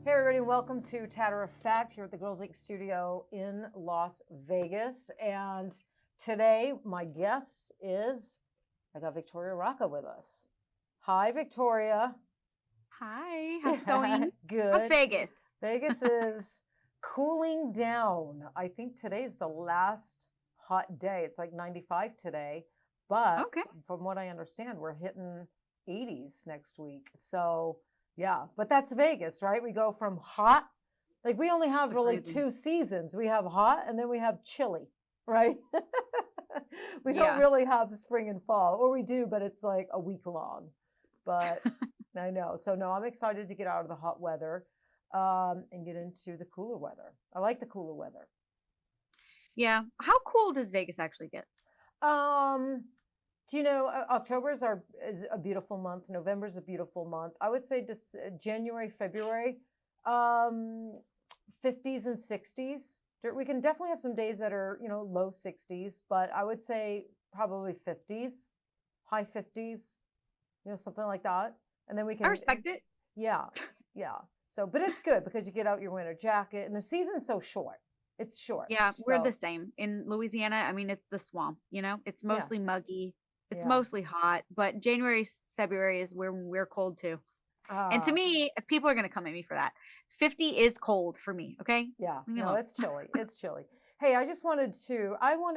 Hey everybody, welcome to Tatter-a-fact here at the Girlz Ink studio in Las Vegas. And today my guest is, I got Victoria Racca with us. Hi, Victoria. Hi, how's it going? Good. How's Vegas? Vegas is cooling down. I think today's the last hot day. It's like 95 today, but Okay. from what I understand, we're hitting 80s next week. So yeah, but that's Vegas, right? We go from hot, like we only have really two seasons. We have hot and then we have chilly, right? We don't really have spring and fall, or we do, but it's like a week long. But I know. So no, I'm excited to get out of the hot weather and get into the cooler weather. I like the cooler weather. Yeah. How cool does Vegas actually get? Do you know, October is a beautiful month. November is a beautiful month. I would say just January, February, 50s and 60s. We can definitely have some days that are, low 60s, but I would say probably 50s, high 50s, something like that. And then we can. I respect it. Yeah, yeah. So, but it's good because you get out your winter jacket and the season's so short. It's short. Yeah, we're the same. In Louisiana, I mean, it's the swamp, it's mostly muggy. It's mostly hot, but January, February is where we're cold too. And to me, if people are going to come at me for that, 50 is cold for me. Okay. Yeah. No, it's chilly. It's chilly. Hey, I wanted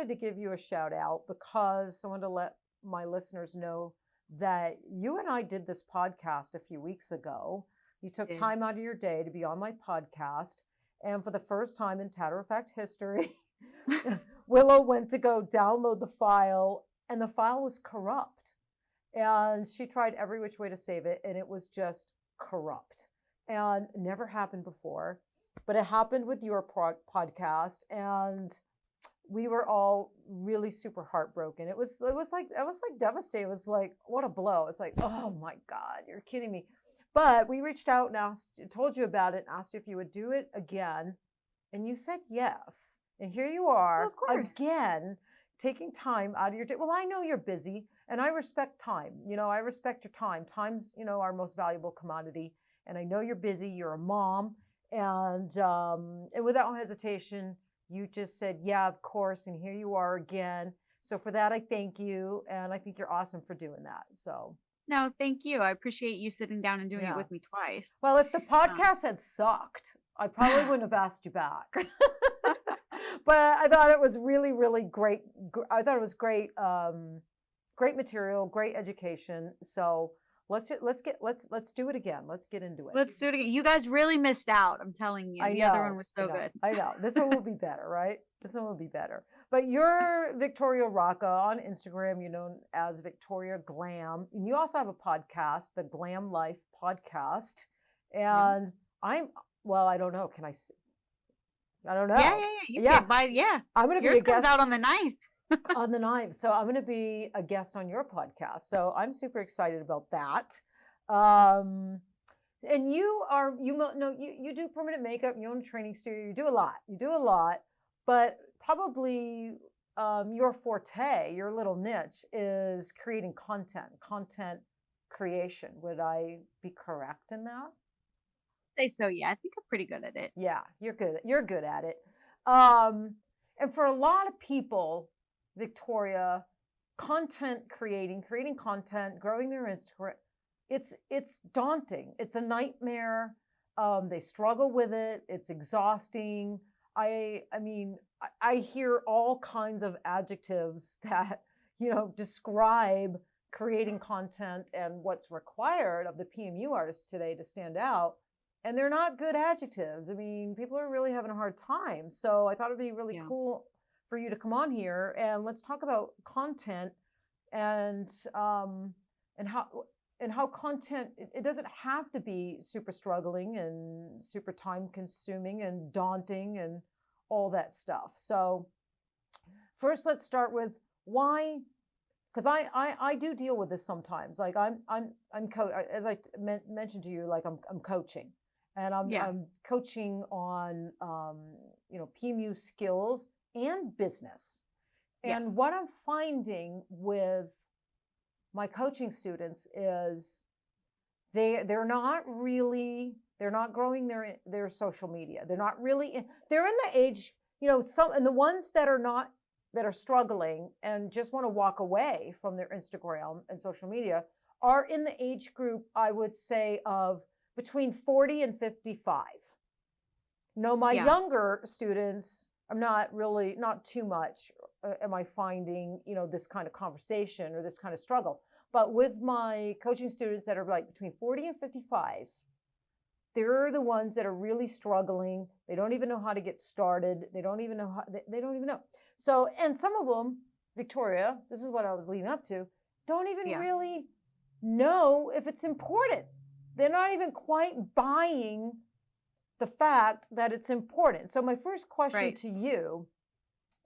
to give you a shout out because I wanted to let my listeners know that you and I did this podcast a few weeks ago. You took time out of your day to be on my podcast. And for the first time in Tatter-a-fact history, Willow went to go download the file and the file was corrupt. And she tried every which way to save it, and it was just corrupt. And never happened before, but it happened with your podcast, and we were all really super heartbroken. It was like devastating. It was like, what a blow. It's like, oh my God, you're kidding me. But we reached out and told you about it and asked you if you would do it again. And you said yes. And here you are again, taking time out of your day. Well, I know you're busy and I respect time. I respect your time. Time's, our most valuable commodity. And I know you're busy. You're a mom. And without hesitation, you just said, yeah, of course. And here you are again. So for that, I thank you. And I think you're awesome for doing that. So. No, thank you. I appreciate you sitting down and doing it with me twice. Well, if the podcast had sucked, I probably wouldn't have asked you back. But I thought it was really, really great. I thought it was great, great material, great education. So let's do it again. Let's get into it. Let's do it again. You guys really missed out. I'm telling you. The other one was so good. I know. This one will be better, right? This one will be better. But you're Victoria Racca on Instagram. You're known as Victoria Glam. And you also have a podcast, the Glam Life Podcast. And I don't know. Can I I don't know. Yeah. I'm going to be Yours a guest comes out on the 9th. On the 9th. So I'm going to be a guest on your podcast. So I'm super excited about that. And you do permanent makeup, you own a training studio, you do a lot, but probably your forte, your little niche is creating content creation. Would I be correct in that? Say so, yeah. I think I'm pretty good at it. Yeah, you're good at it. And for a lot of people, Victoria, creating content, growing their Instagram, it's daunting. It's a nightmare. They struggle with it. It's exhausting. I mean, I hear all kinds of adjectives that, describe creating content and what's required of the PMU artists today to stand out. And they're not good adjectives. I mean, people are really having a hard time. So I thought it'd be really cool for you to come on here and let's talk about content and how content, it doesn't have to be super struggling and super time consuming and daunting and all that stuff. So first, let's start with why, because I do deal with this sometimes. Like as I mentioned to you, like I'm coaching. And I'm coaching on, PMU skills and business. And what I'm finding with my coaching students is they're not really They're not growing their social media. They're not really they're in the age, and the ones that are struggling and just want to walk away from their Instagram and social media are in the age group, I would say, of between 40 and 55. My younger students, I'm not too much am I finding, this kind of conversation or this kind of struggle. But with my coaching students that are like between 40 and 55, they're the ones that are really struggling. They don't even know how to get started. They don't even know. So, and some of them, Victoria, this is what I was leading up to, don't even really know if it's important. They're not even quite buying the fact that it's important. So my first question to you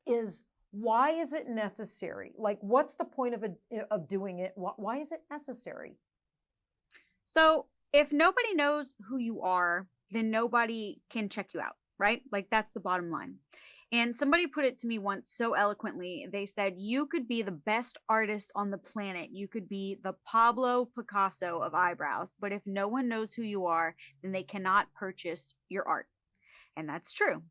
is, why is it necessary? Like, what's the point of doing it? Why is it necessary? So if nobody knows who you are, then nobody can check you out, right? Like, that's the bottom line. And somebody put it to me once so eloquently. They said, you could be the best artist on the planet. You could be the Pablo Picasso of eyebrows. But if no one knows who you are, then they cannot purchase your art. And that's true.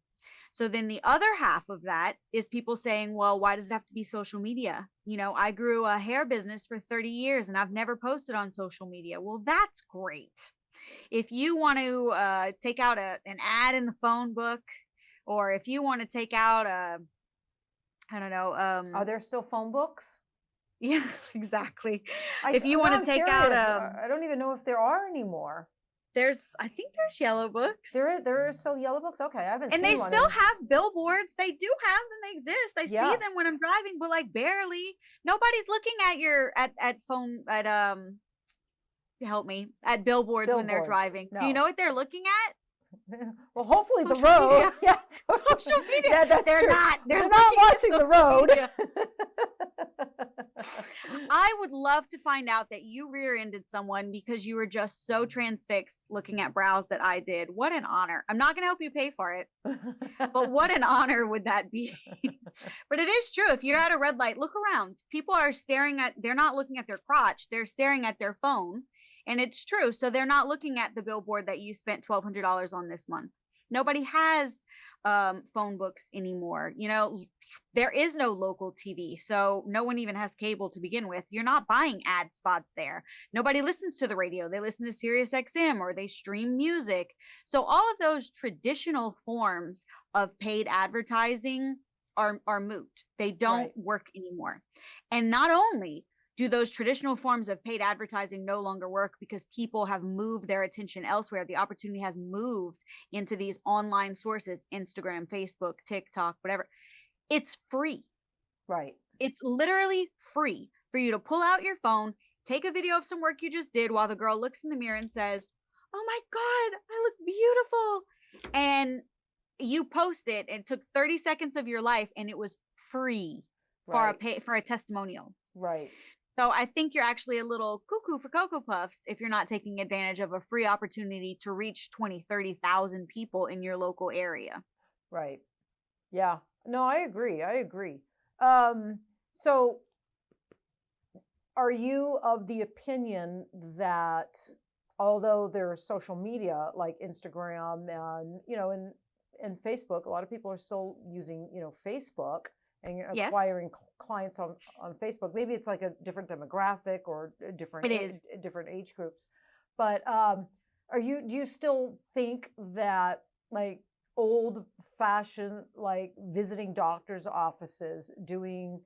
So then the other half of that is people saying, well, why does it have to be social media? I grew a hair business for 30 years and I've never posted on social media. Well, that's great. If you want to take out an ad in the phone book, or if you want to take out I don't know. Are there still phone books? Yeah, exactly. If you want to take out I don't even know if there are anymore. I think there's yellow books. There are still yellow books? Okay, I haven't seen one. And they still have billboards. They do have them. They exist. I see them when I'm driving, but like barely. Nobody's looking at help me, at billboards when they're driving. No. Do you know what they're looking at? Well, hopefully social the road. Media. Yes, social media. Yeah, that's they're true. Not. They're not watching the road. I would love to find out that you rear-ended someone because you were just so transfixed looking at brows that I did. What an honor. I'm not going to help you pay for it, but what an honor would that be? But it is true. If you're at a red light, look around. People are they're not looking at their crotch. They're staring at their phone. And it's true. So they're not looking at the billboard that you spent $1,200 on this month. Nobody has phone books anymore. There is no local TV. So no one even has cable to begin with. You're not buying ad spots there. Nobody listens to the radio. They listen to Sirius XM or they stream music. So all of those traditional forms of paid advertising are moot. They don't work anymore. And not only do those traditional forms of paid advertising no longer work because people have moved their attention elsewhere. The opportunity has moved into these online sources, Instagram, Facebook, TikTok, whatever. It's free. Right. It's literally free for you to pull out your phone, take a video of some work you just did while the girl looks in the mirror and says, oh my God, I look beautiful. And you post it. It took 30 seconds of your life and it was free for a testimonial. Right. So I think you're actually a little cuckoo for Cocoa Puffs if you're not taking advantage of a free opportunity to reach 20, 30,000 people in your local area. Right. Yeah. No, I agree. So are you of the opinion that although there's social media like Instagram and Facebook, a lot of people are still using, Facebook, and you're acquiring clients on Facebook. Maybe it's like a different demographic or different age groups. But do you still think that like old fashioned, like visiting doctors' offices, doing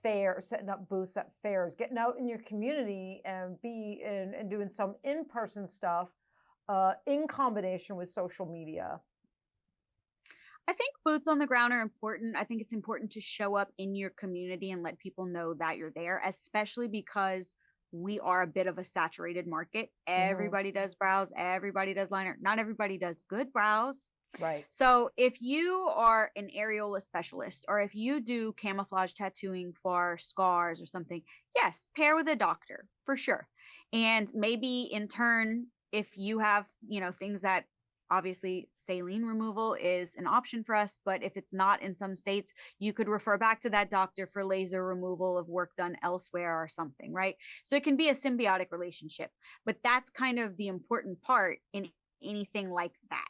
fairs, setting up booths at fairs, getting out in your community and doing some in-person stuff in combination with social media? I think boots on the ground are important. I think it's important to show up in your community and let people know that you're there, especially because we are a bit of a saturated market. Everybody does brows. Everybody does liner. Not everybody does good brows. Right. So if you are an areola specialist, or if you do camouflage tattooing for scars or something, yes, pair with a doctor for sure. And maybe in turn, if you have, things that obviously saline removal is an option for us, but if it's not in some states, you could refer back to that doctor for laser removal of work done elsewhere or something, right? So it can be a symbiotic relationship, but that's kind of the important part in anything like that.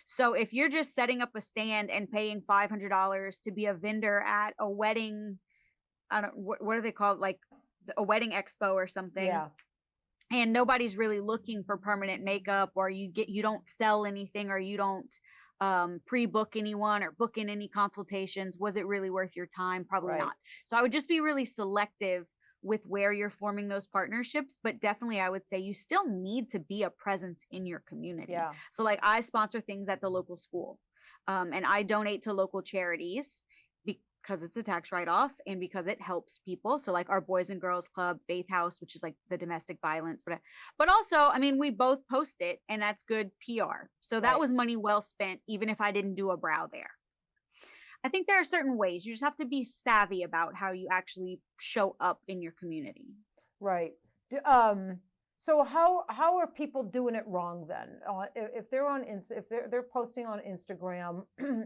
So if you're just setting up a stand and paying $500 to be a vendor at a wedding, what are they called? Like a wedding expo or something. Yeah. And nobody's really looking for permanent makeup, or you don't sell anything, or you don't pre-book anyone or book in any consultations. Was it really worth your time? Probably not. So I would just be really selective with where you're forming those partnerships, but definitely I would say you still need to be a presence in your community. Yeah. So like I sponsor things at the local school, and I donate to local charities because it's a tax write-off and because it helps people. So like our Boys and Girls Club, Faith House, which is like the domestic violence, but also, I mean, we both post it and that's good PR. So that was money well spent, even if I didn't do a brow there. I think there are certain ways. You just have to be savvy about how you actually show up in your community. Right. So how are people doing it wrong then? If they're on if they're posting on Instagram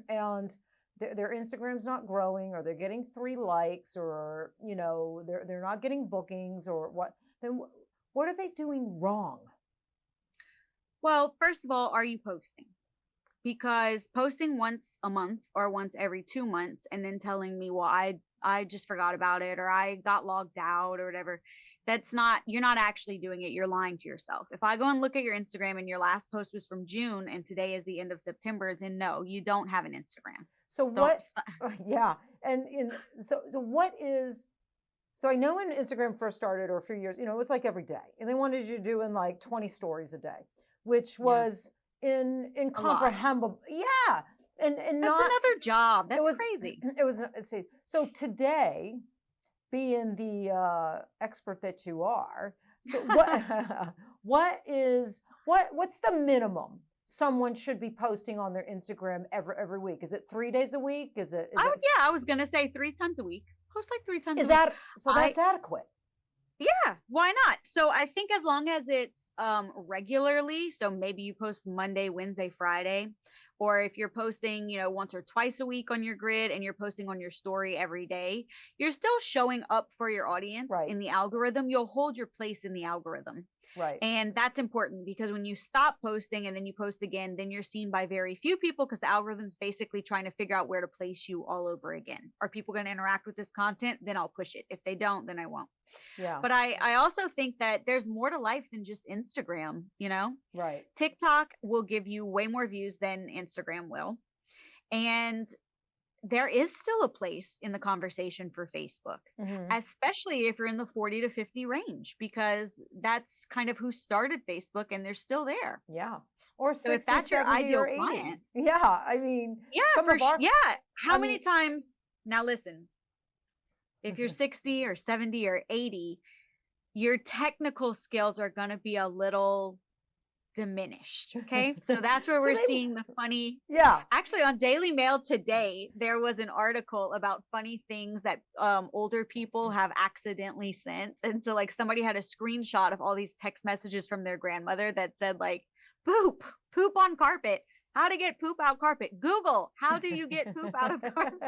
and their Instagram's not growing, or they're getting 3 likes, or they're not getting bookings, or what? Then what are they doing wrong? Well, first of all, are you posting? Because posting once a month or once every 2 months and then telling me, well, I just forgot about it, or I got logged out, or whatever, you're not actually doing it. You're lying to yourself. If I go and look at your Instagram and your last post was from June and today is the end of September, then no, you don't have an Instagram. So yeah. So what is, so I know when Instagram first started, or a few years, it was like every day, and they wanted you doing like 20 stories a day, which was incomprehensible. Yeah. And that's not another job. That's crazy. It was, so today, being the expert that you are, so what's the minimum someone should be posting on their Instagram every week? Is it 3 days a week? I was gonna say 3 times a week. Post like 3 times. That's adequate? Yeah, why not? So I think as long as it's regularly, so maybe you post Monday, Wednesday, Friday, or if you're posting, once or twice a week on your grid and you're posting on your story every day, you're still showing up for your audience in the algorithm. You'll hold your place in the algorithm. Right. And that's important, because when you stop posting and then you post again, then you're seen by very few people, because the algorithm's basically trying to figure out where to place you all over again. Are people going to interact with this content? Then I'll push it. If they don't, then I won't. Yeah. But I also think that there's more to life than just Instagram, Right. TikTok will give you way more views than Instagram will. And there is still a place in the conversation for Facebook, especially if you're in the 40 to 50 range, because that's kind of who started Facebook, and they're still there. Yeah. Or 60, so if that's your ideal client. Yeah. I mean, how many times? Now listen, if you're 60 or 70 or 80, your technical skills are going to be a little diminished. Okay. So that's where we're seeing the funny. Yeah. Actually, on Daily Mail today, there was an article about funny things that older people have accidentally sent. And so like somebody had a screenshot of all these text messages from their grandmother that said like, poop on carpet. How to get poop out carpet. Google, how do you get poop out of carpet?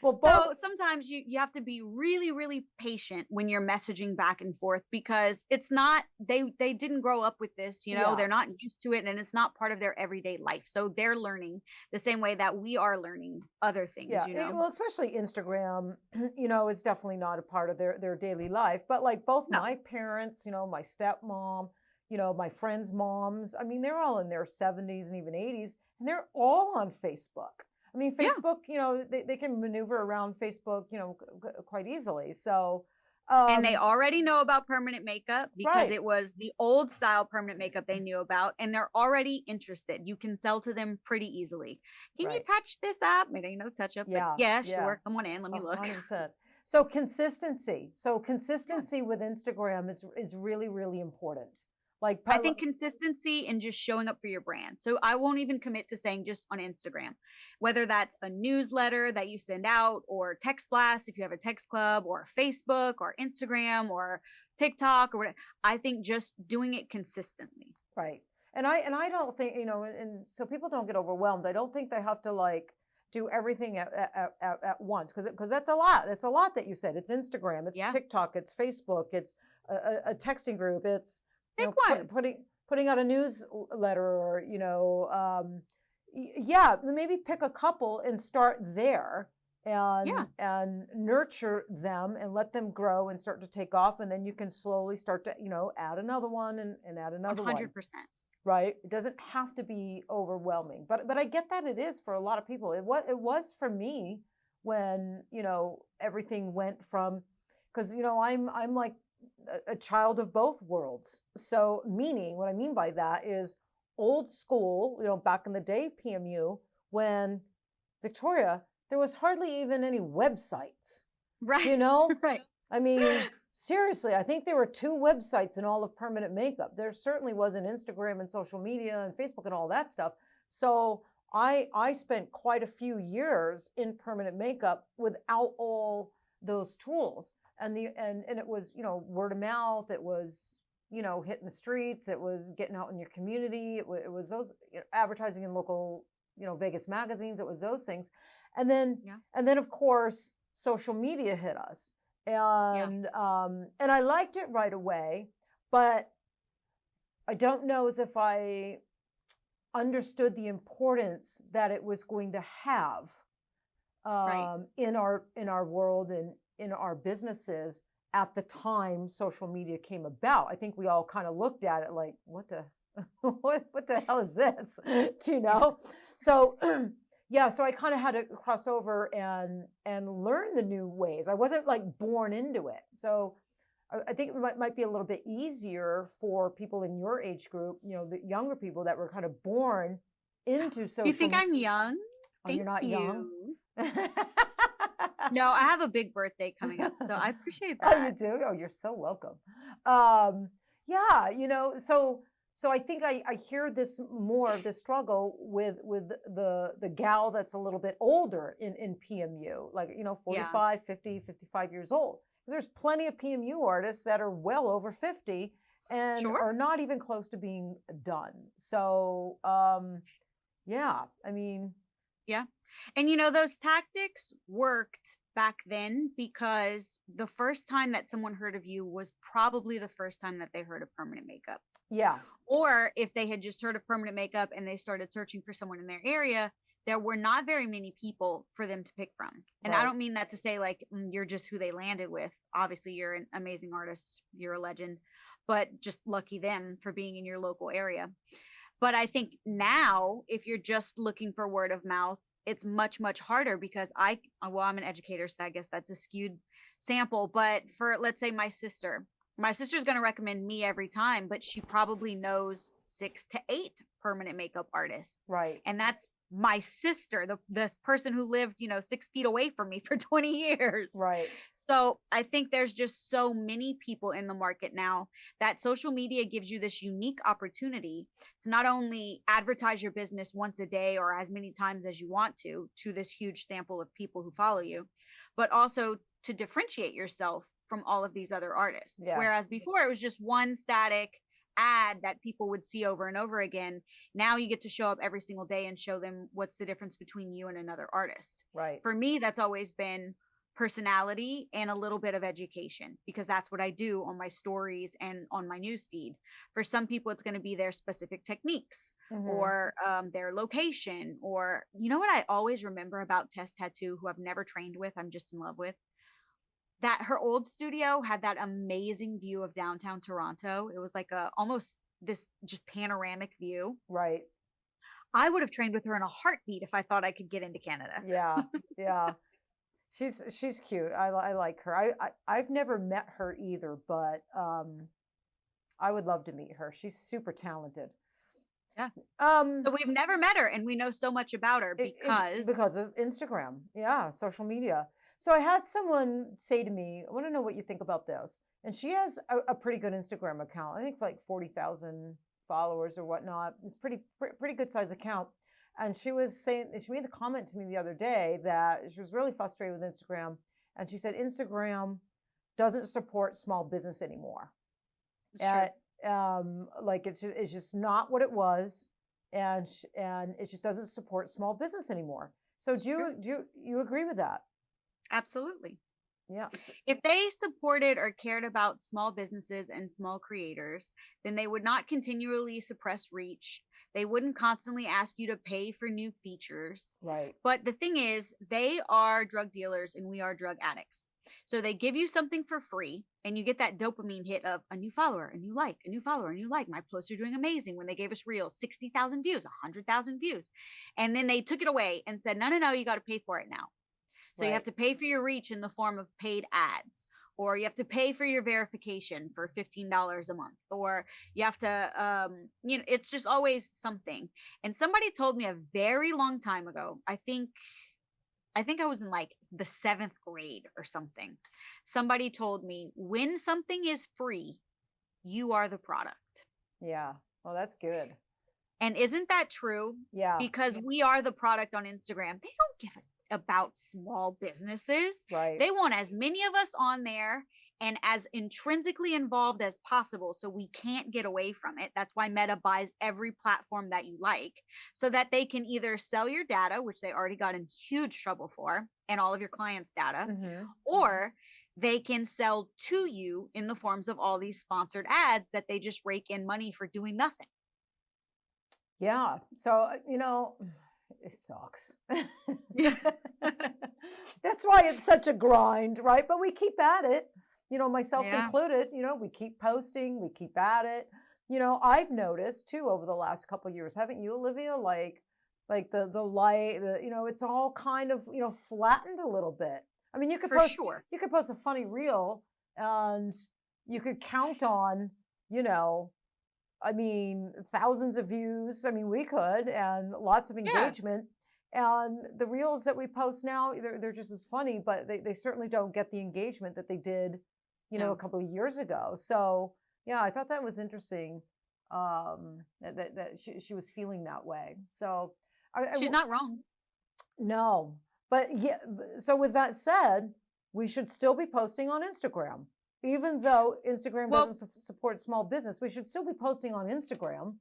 Well, so sometimes you have to be really, really patient when you're messaging back and forth, because it's not, they didn't grow up with this, they're not used to it, and it's not part of their everyday life. So they're learning the same way that we are learning other things, Well, especially Instagram, is definitely not a part of their daily life. But like both my parents, my stepmom, my friends' moms, I mean, they're all in their 70s and even 80s, and they're all on Facebook. I mean, Facebook, they can maneuver around Facebook, quite easily. So, and they already know about permanent makeup, because it was the old style permanent makeup they knew about, and they're already interested. You can sell to them pretty easily. Can you touch this up? Maybe touch up, but sure. Come on in. Let me look. 100%. So consistency. With Instagram is really, really important. Like I think consistency and just showing up for your brand. So I won't even commit to saying just on Instagram, whether that's a newsletter that you send out, or text blast if you have a text club, or Facebook or Instagram or TikTok or whatever. I think just doing it consistently. Right. And I don't think, and so people don't get overwhelmed. I don't think they have to like do everything at once, because that's a lot. That's a lot that you said. It's Instagram, it's TikTok, it's Facebook, it's a texting group, it's Pick one. Putting out a newsletter, or yeah, maybe pick a couple and start there, and nurture them and let them grow and start to take off, and then you can slowly start to add another one and add another 100%. Right? It doesn't have to be overwhelming, but I get that it is for a lot of people. It was for me when everything went from, because I'm like a child of both worlds. So what I mean by that is old school, back in the day, PMU, when Victoria, there was hardly even any websites. Right. Right. I mean, seriously, I think there were 2 websites in all of permanent makeup. There certainly wasn't Instagram and social media and Facebook and all that stuff. So I spent quite a few years in permanent makeup without all those tools. And it was, word of mouth. It was, hitting the streets. It was getting out in your community. It was those advertising in local, Vegas magazines. It was those things. And then of course, social media hit us. And I liked it right away, but I don't know as if I understood the importance that it was going to have in our world and in our businesses at the time social media came about. I think we all kind of looked at it like, what the hell is this? So so I kind of had to cross over and learn the new ways. I wasn't like born into it. So I think it might be a little bit easier for people in your age group, the younger people that were kind of born into social. You think I'm young? Oh, you're not young? No, I have a big birthday coming up, so I appreciate that. Oh, you do? Oh, you're so welcome. So I think I hear this more of this struggle with the gal that's a little bit older in PMU, like 45, 50, 55 years old. Because there's plenty of PMU artists that are well over 50 and are not even close to being done. So Yeah. And those tactics worked back then because the first time that someone heard of you was probably the first time that they heard of permanent makeup. Yeah. Or if they had just heard of permanent makeup and they started searching for someone in their area, there were not very many people for them to pick from. And I don't mean that to say like you're just who they landed with. Obviously, you're an amazing artist. You're a legend, but just lucky them for being in your local area. But I think now, if you're just looking for word of mouth, it's much, much harder because I'm an educator, so I guess that's a skewed sample. But for, let's say, my sister's going to recommend me every time, but she probably knows 6 to 8 permanent makeup artists. Right. And that's my sister, this person who lived, 6 feet away from me for 20 years. Right. So I think there's just so many people in the market now that social media gives you this unique opportunity to not only advertise your business once a day or as many times as you want to this huge sample of people who follow you, but also to differentiate yourself from all of these other artists. Yeah. Whereas before it was just one static ad that people would see over and over again. Now you get to show up every single day and show them what's the difference between you and another artist. Right. For me, that's always been personality and a little bit of education, because that's what I do on my stories and on my newsfeed. For some people, it's going to be their specific techniques or their location, or what I always remember about Tess Tattoo, who I've never trained with, I'm just in love with, that her old studio had that amazing view of downtown Toronto. It was like almost this just panoramic view. Right. I would have trained with her in a heartbeat if I thought I could get into Canada. Yeah. Yeah. She's cute. I like her. I've never met her either, but I would love to meet her. She's super talented. Yeah. So we've never met her, and we know so much about her because of Instagram. Yeah, social media. So I had someone say to me, I want to know what you think about this. And she has a pretty good Instagram account. I think like 40,000 followers or whatnot. It's pretty good size account. And she was saying, she made the comment to me the other day that she was really frustrated with Instagram. And she said, Instagram doesn't support small business anymore. Like it's just not what it was. And it just doesn't support small business anymore. So do you agree with that? Absolutely. Yes. If they supported or cared about small businesses and small creators, then they would not continually suppress reach. They wouldn't constantly ask you to pay for new features. Right. But the thing is, they are drug dealers and we are drug addicts. So they give you something for free and you get that dopamine hit of a new follower, a new like, a new follower, a new like. My posts are doing amazing. When they gave us reels, 60,000 views, 100,000 views. And then they took it away and said, no, you got to pay for it now. So you have to pay for your reach in the form of paid ads, or you have to pay for your verification for $15 a month, or you have to, it's just always something. And somebody told me a very long time ago, I think I was in like the 7th grade or something. Somebody told me, when something is free, you are the product. Yeah. Well, that's good. And isn't that true? Yeah. Because we are the product on Instagram. They don't give about small businesses. Right. They want as many of us on there and as intrinsically involved as possible, so we can't get away from it. That's why Meta buys every platform that you like, so that they can either sell your data, which they already got in huge trouble for, and all of your clients' data, or they can sell to you in the forms of all these sponsored ads that they just rake in money for doing nothing. Yeah. So, it sucks. Yeah. That's why it's such a grind, right? But we keep at it, myself included, we keep posting, we keep at it. I've noticed too over the last couple of years, haven't you, Olivia? Like the light, it's all kind of, flattened a little bit. I mean, you could post a funny reel and you could count on, thousands of views. We could, and lots of engagement. And the reels that we post now, they're just as funny, but they certainly don't get the engagement that they did, a couple of years ago. So yeah, I thought that was interesting. That she was feeling that way. So she's not wrong. No, but yeah. So with that said, we should still be posting on Instagram. Even though Instagram doesn't support small business, we should still be posting on Instagram.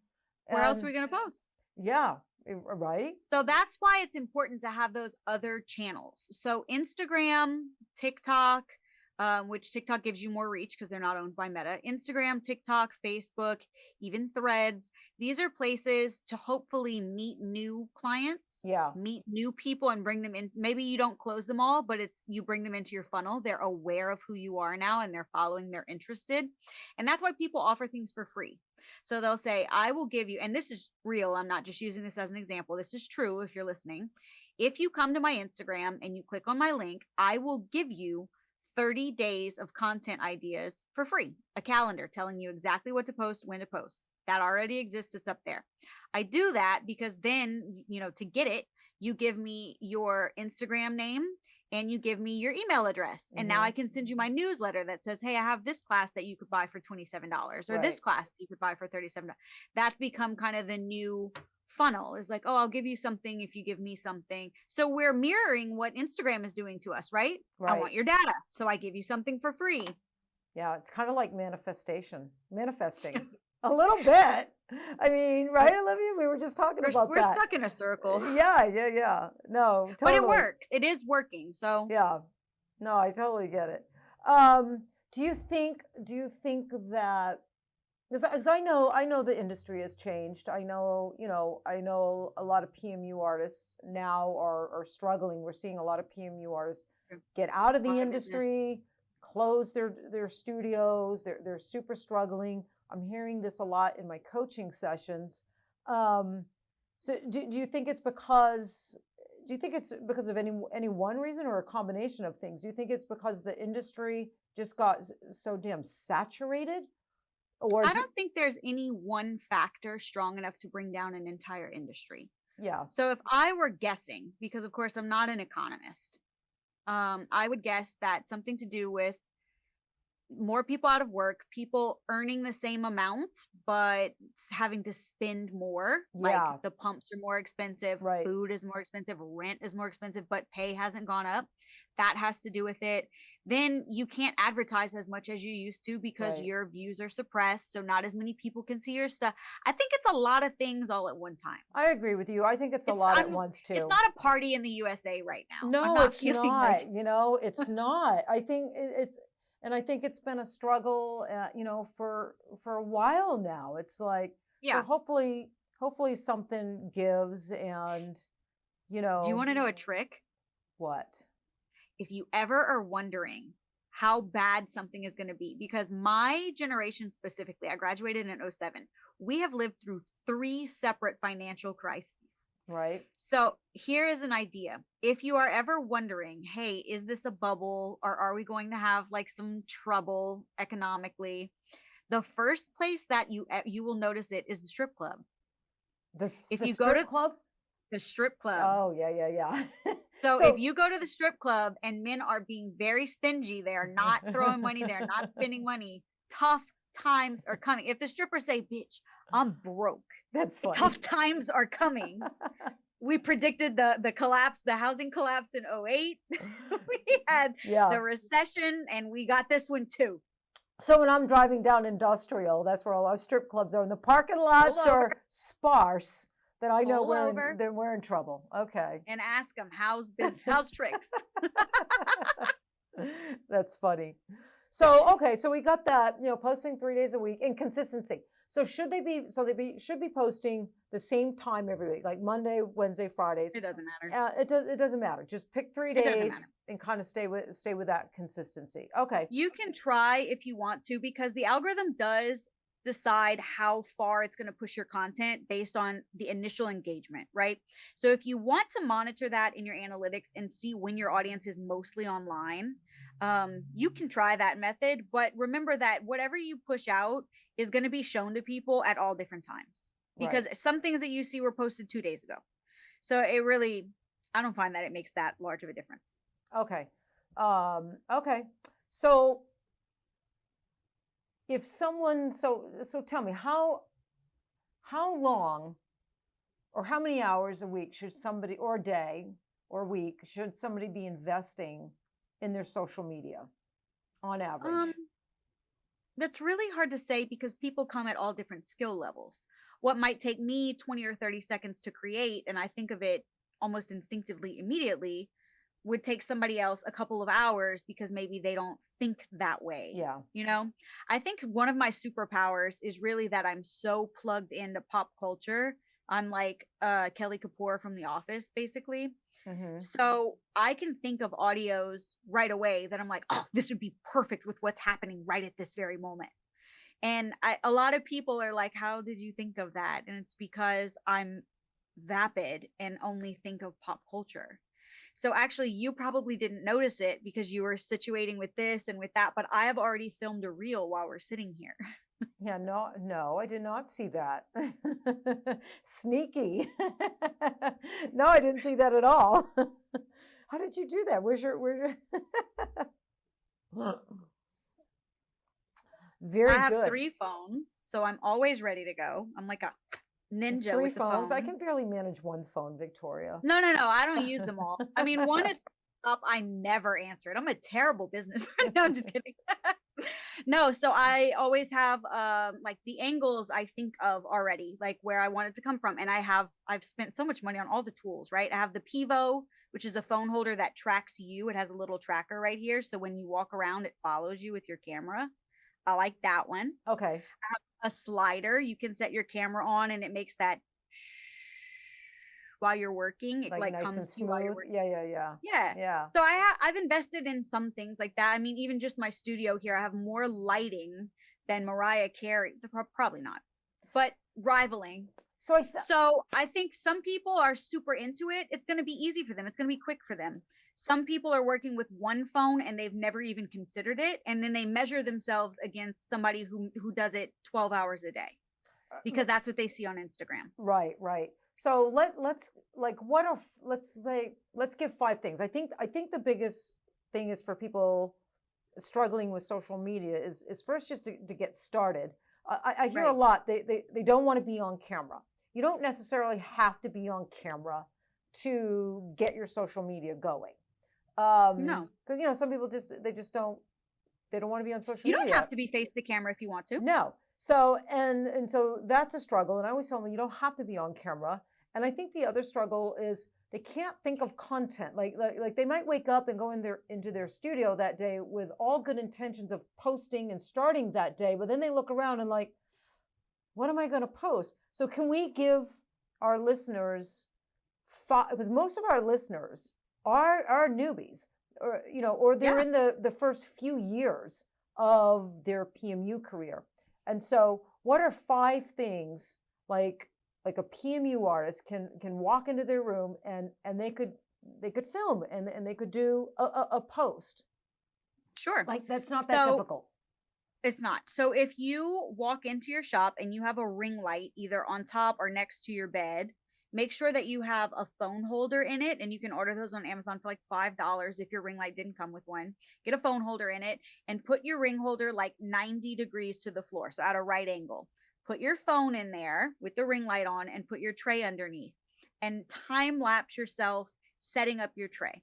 Where else are we going to post? Yeah, right. So that's why it's important to have those other channels. So Instagram, TikTok, which TikTok gives you more reach because they're not owned by Meta. Instagram, TikTok, Facebook, even Threads. These are places to hopefully meet new clients, meet new people and bring them in. Maybe you don't close them all, but you bring them into your funnel. They're aware of who you are now and they're following, they're interested. And that's why people offer things for free. So they'll say, I will give you, and this is real, I'm not just using this as an example. This is true if you're listening. If you come to my Instagram and you click on my link, I will give you 30 days of content ideas for free, a calendar telling you exactly what to post, when to post. That already exists. It's up there. I do that because then, to get it, you give me your Instagram name and you give me your email address. And now I can send you my newsletter that says, hey, I have this class that you could buy for $27 or this class that you could buy for $37. That's become kind of the new funnel. Is like, oh, I'll give you something if you give me something. So we're mirroring what Instagram is doing to us, right? I want your data, so I give you something for free. Yeah, it's kind of like manifesting a little bit. Right, Olivia? We were just talking about that. We're stuck in a circle. Yeah. No, totally. But it works. It is working. So yeah, no, I totally get it. Do you think that, because I know the industry has changed. I know a lot of PMU artists now are struggling. We're seeing a lot of PMU artists get out of the industry, close their studios. They're super struggling. I'm hearing this a lot in my coaching sessions. So do you think it's because of any one reason or a combination of things? Do you think it's because the industry just got so damn saturated? Or I don't think there's any one factor strong enough to bring down an entire industry. Yeah. So if I were guessing, because of course I'm not an economist, I would guess that something to do with more people out of work, people earning the same amount, but having to spend more. Like the pumps are more expensive, food is more expensive, rent is more expensive, but pay hasn't gone up. That has to do with it. Then you can't advertise as much as you used to because your views are suppressed. So not as many people can see your stuff. I think it's a lot of things all at one time. I agree with you. I think it's a lot at once too. It's not a party in the USA right now. No, it's not. It's not. I think and I think it's been a struggle, for a while now. It's like, so hopefully something gives and, Do you want to know a trick? What? If you ever are wondering how bad something is going to be, because my generation specifically, I graduated in 2007. We have lived through 3 separate financial crises. Right. So here is an idea. If you are ever wondering, hey, is this a bubble or are we going to have like some trouble economically? The first place that you will notice it is the strip club. If you go to club? The strip club. Oh, yeah. So if you go to the strip club and men are being very stingy, they are not throwing money, they're not spending money, tough times are coming. If the strippers say, bitch, I'm broke. That's funny. Tough times are coming. We predicted the collapse, the housing collapse in 2008. We had the recession and we got this one too. So when I'm driving down Industrial, that's where all our strip clubs are, and the parking lots are sparse. That I know we're in trouble. Okay. And ask them, how's tricks? That's funny. So, okay. So we got that, posting 3 days a week and consistency. So should they should be posting the same time every week, like Monday, Wednesday, Fridays. It doesn't matter. It doesn't matter. Just pick 3 days and kind of stay with that consistency. Okay. You can try if you want to, because the algorithm does decide how far it's going to push your content based on the initial engagement, right? So if you want to monitor that in your analytics and see when your audience is mostly online, you can try that method. But remember that whatever you push out is going to be shown to people at all different times, because some things that you see were posted 2 days ago. So I don't find that it makes that large of a difference. Okay. Okay. So if someone, so tell me, how long or how many hours a week should somebody, or a day or week, should somebody be investing in their social media on average? That's really hard to say because people come at all different skill levels. What might take me 20 or 30 seconds to create, and I think of it almost instinctively immediately, would take somebody else a couple of hours because maybe they don't think that way. Yeah. I think one of my superpowers is really that I'm so plugged into pop culture. I'm like Kelly Kapoor from The Office, basically. Mm-hmm. So I can think of audios right away that I'm like, oh, this would be perfect with what's happening right at this very moment. And a lot of people are like, how did you think of that? And it's because I'm vapid and only think of pop culture. So actually, you probably didn't notice it because you were situating with this and with that, but I have already filmed a reel while we're sitting here. Yeah, no, I did not see that. Sneaky. No, I didn't see that at all. How did you do that? Where's your... Very good. I have 3 phones, so I'm always ready to go. I'm like a ninja 3 with phones. The I can barely manage 1 phone, Victoria. No, I don't use them all. I mean, one is up. I never answer it. I'm a terrible business. No, I'm just kidding. No, so I always have like the angles I think of already, like where I want it to come from. And I've spent so much money on all the tools, right? I have the Pivo, which is a phone holder that tracks you. It has a little tracker right here. So when you walk around, it follows you with your camera. I like that one. Okay. I have a slider you can set your camera on, and it makes that while you're working. It like nice comes and to you while you're smooth. working. Yeah. So I've invested in some things like that. I mean, even just my studio here, I have more lighting than Mariah Carey. Probably not, but rivaling. So I think some people are super into it. It's going to be easy for them. It's going to be quick for them. Some people are working with one phone and they've never even considered it. And then they measure themselves against somebody who does it 12 hours a day because that's what they see on Instagram. Right. So let's give 5 things. I think the biggest thing is for people, struggling with social media is first just to get started. I hear a lot, they don't want to be on camera. You don't necessarily have to be on camera to get your social media going. No. Because, some people they don't want to be on social media. You don't have to be face to camera if you want to. No. So, and so that's a struggle. And I always tell them, you don't have to be on camera. And I think the other struggle is they can't think of content. Like they might wake up and go into their studio that day with all good intentions of posting and starting that day, but then they look around and like, what am I going to post? So can we give our listeners, because most of our listeners are newbies, or they're in the first few years of their PMU career. And so what are 5 things like a PMU artist can walk into their room and they could film and they could do a post? Sure. Like that's not that difficult. It's not. So if you walk into your shop and you have a ring light either on top or next to your bed, make sure that you have a phone holder in it, and you can order those on Amazon for like $5 if your ring light didn't come with one. Get a phone holder in it and put your ring holder like 90 degrees to the floor, so at a right angle. Put your phone in there with the ring light on and put your tray underneath and time lapse yourself setting up your tray.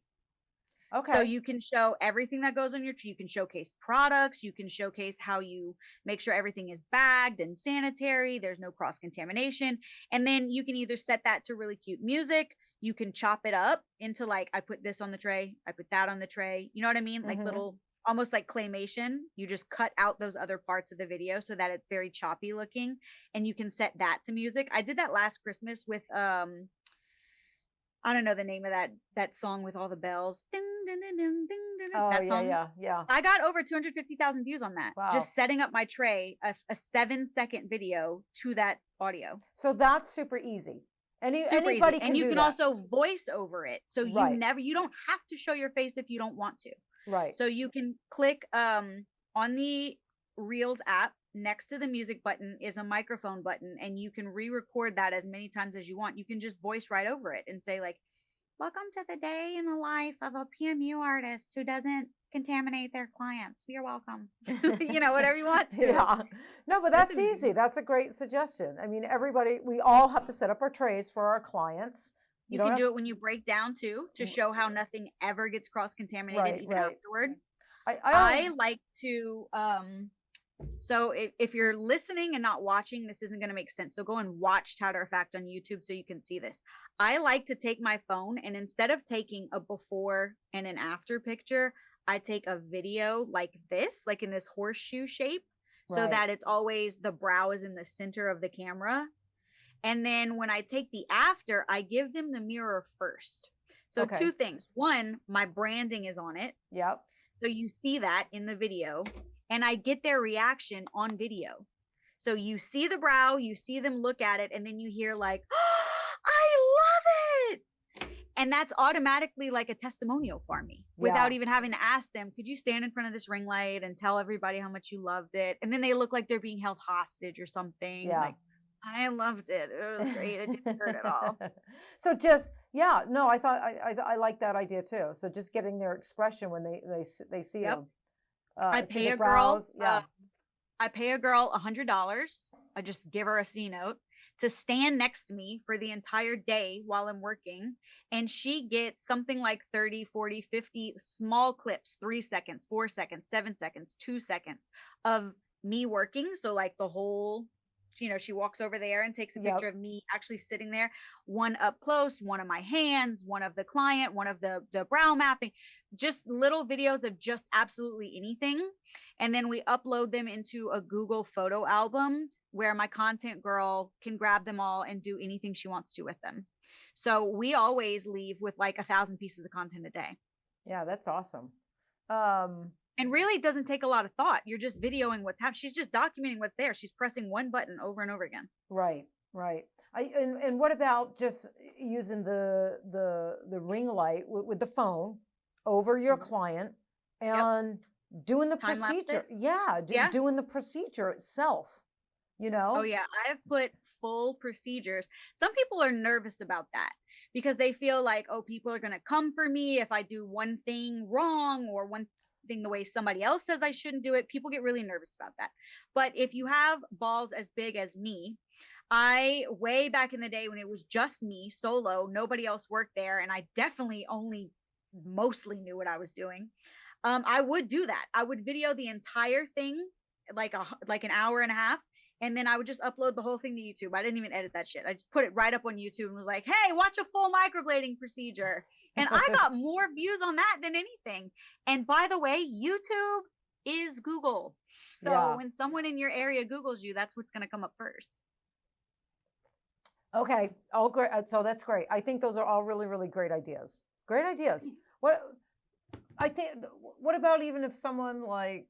Okay. So you can show everything that goes on your tree. You can showcase products. You can showcase how you make sure everything is bagged and sanitary. There's no cross-contamination. And then you can either set that to really cute music. You can chop it up into like, I put this on the tray. I put that on the tray. You know what I mean? Like little, almost like claymation. You just cut out those other parts of the video so that it's very choppy looking. And you can set that to music. I did that last Christmas with, I don't know the name of that song with all the bells. Ding, ding, ding, ding, ding, ding, oh, that song. Yeah. I got over 250,000 views on that. Wow. Just setting up my tray, a 7-second video to that audio. So that's super easy. Anybody easy. can and you do can that. Also voice over it. So you don't have to show your face if you don't want to. Right. So you can click on the Reels app. Next to the music button is a microphone button, and you can re-record that as many times as you want. You can just voice right over it and say like, welcome to the day in the life of a PMU artist who doesn't contaminate their clients. You're welcome. Whatever you want to. Yeah. No, but that's easy. That's a great suggestion. I mean, we all have to set up our trays for our clients. You can do it when you break down too, to show how nothing ever gets cross-contaminated even afterward. I like to, so if you're listening and not watching, this isn't going to make sense. So go and watch Tatter-a-fact on YouTube so you can see this. I like to take my phone, and instead of taking a before and an after picture, I take a video like this, like in this horseshoe shape, so that it's always the brow is in the center of the camera. And then when I take the after, I give them the mirror first. So 2 things. 1, my branding is on it. Yep. So you see that in the video, and I get their reaction on video. So you see the brow, you see them look at it, and then you hear like, oh, I love it. And that's automatically like a testimonial for me without even having to ask them, could you stand in front of this ring light and tell everybody how much you loved it? And then they look like they're being held hostage or something. Yeah. Like, I loved it. It was great. It didn't hurt at all. So I thought I like that idea too. So just getting their expression when they see them. I pay a girl. I pay a girl $100. I just give her a C note to stand next to me for the entire day while I'm working. And she gets something like 30, 40, 50 small clips, 3 seconds, 4 seconds, 7 seconds, 2 seconds of me working. So like the whole, she walks over there and takes a picture of me actually sitting there, one up close, one of my hands, one of the client, one of the brow mapping, just little videos of just absolutely anything. And then we upload them into a Google photo album where my content girl can grab them all and do anything she wants to with them. So we always leave with like 1,000 pieces of content a day. Yeah, that's awesome. And really, it doesn't take a lot of thought. You're just videoing what's happening. She's just documenting what's there. She's pressing one button over and over again. Right. And what about just using the ring light with the phone over your client and doing the procedure? Doing the procedure itself. Oh yeah, I have put full procedures. Some people are nervous about that because they feel like, oh, people are going to come for me if I do one thing wrong or one. something the way somebody else says I shouldn't do it. People get really nervous about that. But if you have balls as big as me, I way back in the day when it was just me solo, nobody else worked there, and I definitely only mostly knew what I was doing. I would do that. I would video the entire thing, like an hour and a half, and then I would just upload the whole thing to YouTube. I didn't even edit that shit. I just put it right up on YouTube and was like, hey, watch a full microblading procedure. And I got more views on that than anything. And by the way, YouTube is Google. So when someone in your area Googles you, that's what's going to come up first. Okay. All great. So that's great. I think those are all really, really great ideas. Great ideas. What about even if someone like,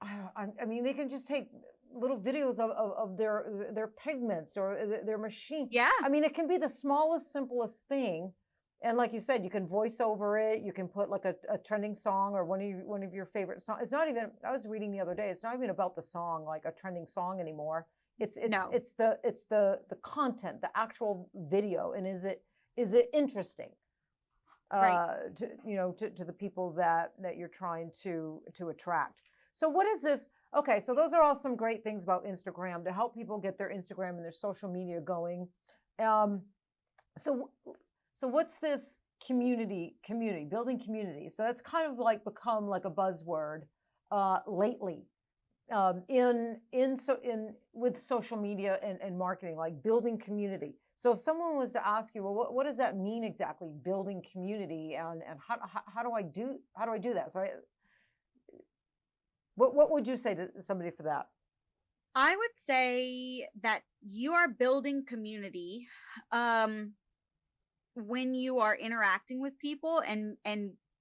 I mean, they can just take little videos of their pigments or their machine. Yeah. I mean, it can be the smallest, simplest thing. And like you said, you can voice over it. You can put like a trending song or one of your favorite songs. It's not even, I was reading the other day, it's not even about the song, like a trending song anymore. It's the content, the actual video. And is it interesting? Right. To the people that you're trying to attract. So what is this? Okay, so those are all some great things about Instagram to help people get their Instagram and their social media going. So what's this community, building community? So that's kind of like become like a buzzword lately with social media and marketing, like building community. So if someone was to ask you, well, what does that mean exactly, building community, and how do I do that? So what would you say to somebody for that? I would say that you are building community when you are interacting with people and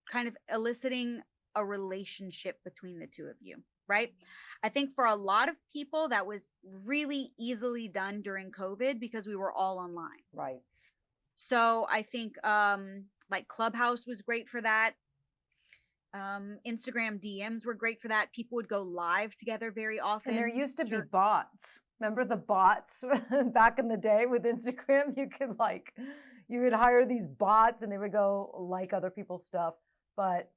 kind of eliciting a relationship between the two of you, right? I think for a lot of people that was really easily done during COVID because we were all online. Right. So I think like Clubhouse was great for that. Instagram DMs were great for that. People would go live together very often. And there used to be bots. Remember the bots back in the day with Instagram? You would hire these bots and they would go like other people's stuff. But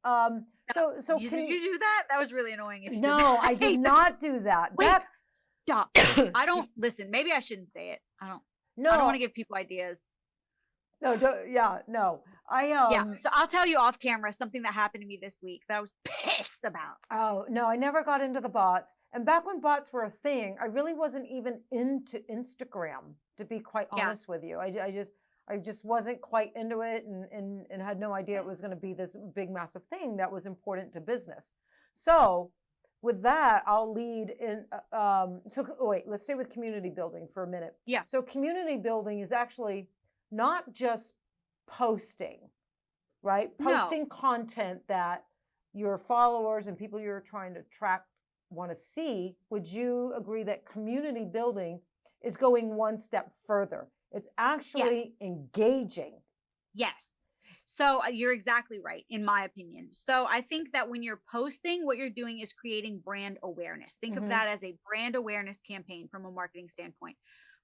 so did you do that? That was really annoying. If you no, I did not do that. Wait, stop. I don't listen. Maybe I shouldn't say it. I don't want to give people ideas. No, no. So I'll tell you off camera something that happened to me this week that I was pissed about. Oh, no, I never got into the bots. And back when bots were a thing, I really wasn't even into Instagram, to be quite honest with you. I just wasn't quite into it and had no idea it was going to be this big, massive thing that was important to business. So with that, I'll lead in. Let's stay with community building for a minute. Yeah. So community building is actually not just posting, right? Posting content that your followers and people you're trying to attract want to see. Would you agree that community building is going one step further? It's actually engaging. Yes. So you're exactly right, in my opinion. So I think that when you're posting, what you're doing is creating brand awareness. Think of that as a brand awareness campaign from a marketing standpoint.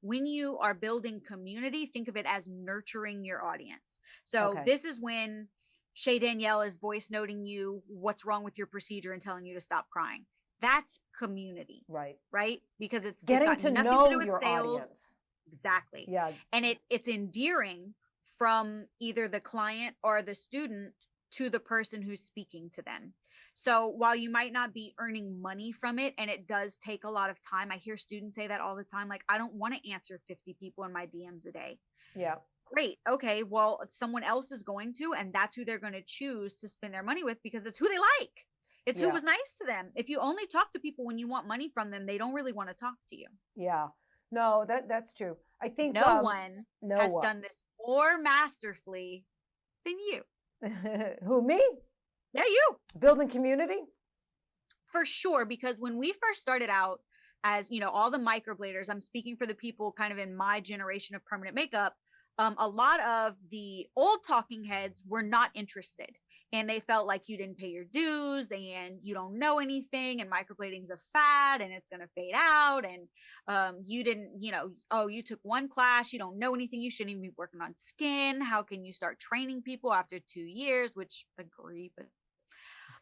When you are building community, think of it as nurturing your audience. So this is when Shay Danielle is voice noting you what's wrong with your procedure and telling you to stop crying. That's community. Right? Because it's getting to know your audience. Exactly. Yeah. And it's endearing from either the client or the student to the person who's speaking to them. So while you might not be earning money from it, and it does take a lot of time, I hear students say that all the time, like, I don't want to answer 50 people in my DMs a day. Yeah. Great. Okay. Well, someone else is going to, and that's who they're going to choose to spend their money with because it's who they like. It's who was nice to them. If you only talk to people when you want money from them, they don't really want to talk to you. Yeah. No, that's true. I think no one has done this more masterfully than you. Who, me? Yeah, you. Building community? For sure, because when we first started out as, all the microbladers, I'm speaking for the people kind of in my generation of permanent makeup, a lot of the old talking heads were not interested. And they felt like you didn't pay your dues and you don't know anything and microblading's a fad and it's going to fade out. And you didn't, you took one class, you don't know anything. You shouldn't even be working on skin. How can you start training people after 2 years? Which agree, but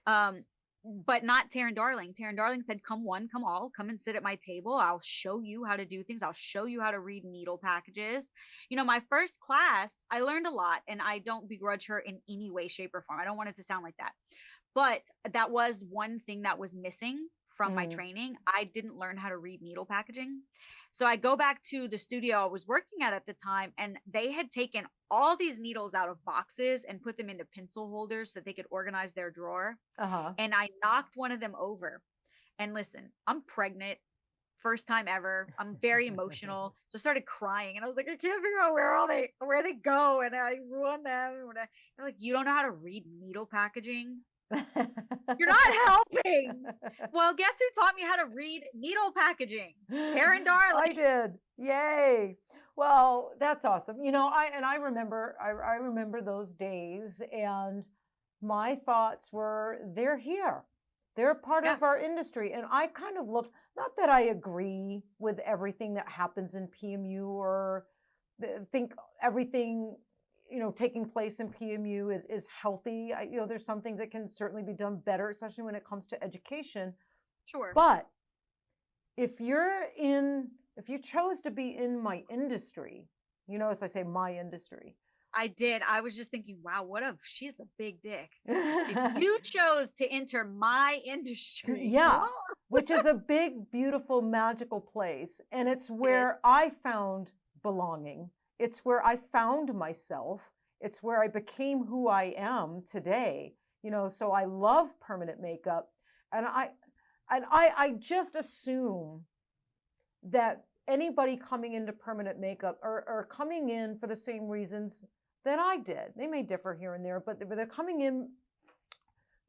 But not Teryn Darling. Teryn Darling said, come one, come all, come and sit at my table. I'll show you how to do things. I'll show you how to read needle packages. You know, my first class, I learned a lot, and I don't begrudge her in any way, shape, or form. I don't want it to sound like that. But that was one thing that was missing from my training. I didn't learn how to read needle packaging. So I go back to the studio I was working at the time, and they had taken all these needles out of boxes and put them into pencil holders so they could organize their drawer. And I knocked one of them over. And listen, I'm pregnant, first time ever. I'm very emotional. So I started crying, and I was like, I can't figure out where they go. And I ruined them. And they're like, you don't know how to read needle packaging? You're not helping. Well, guess who taught me how to read needle packaging? Teryn Darling. I did. Yay. Well, that's awesome. You know, I remember those days, and my thoughts were, they're here. They're part of our industry. And I kind of looked, not that I agree with everything that happens in PMU or think everything, you know, taking place in PMU is healthy. You know, there's some things that can certainly be done better, especially when it comes to education. Sure. But if you chose to be in my industry, you notice I say my industry. I did. I was just thinking, wow, she's a big dick. If you chose to enter my industry. Yeah, which is a big, beautiful, magical place. And it's where I found belonging. It's where I found myself. It's where I became who I am today. You know, so I love permanent makeup. And I just assume that anybody coming into permanent makeup are coming in for the same reasons that I did. They may differ here and there, but they're coming in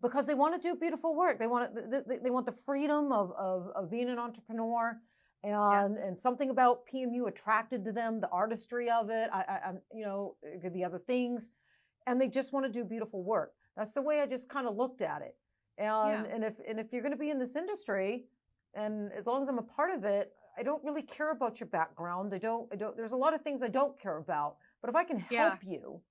because they want to do beautiful work. They want the freedom of being an entrepreneur. And something about PMU attracted to them, the artistry of it. I'm you know, it could be other things, and they just want to do beautiful work. That's the way I just kind of looked at it. And if you're going to be in this industry, and as long as I'm a part of it, I don't really care about your background. I don't. There's a lot of things I don't care about. But if I can help you,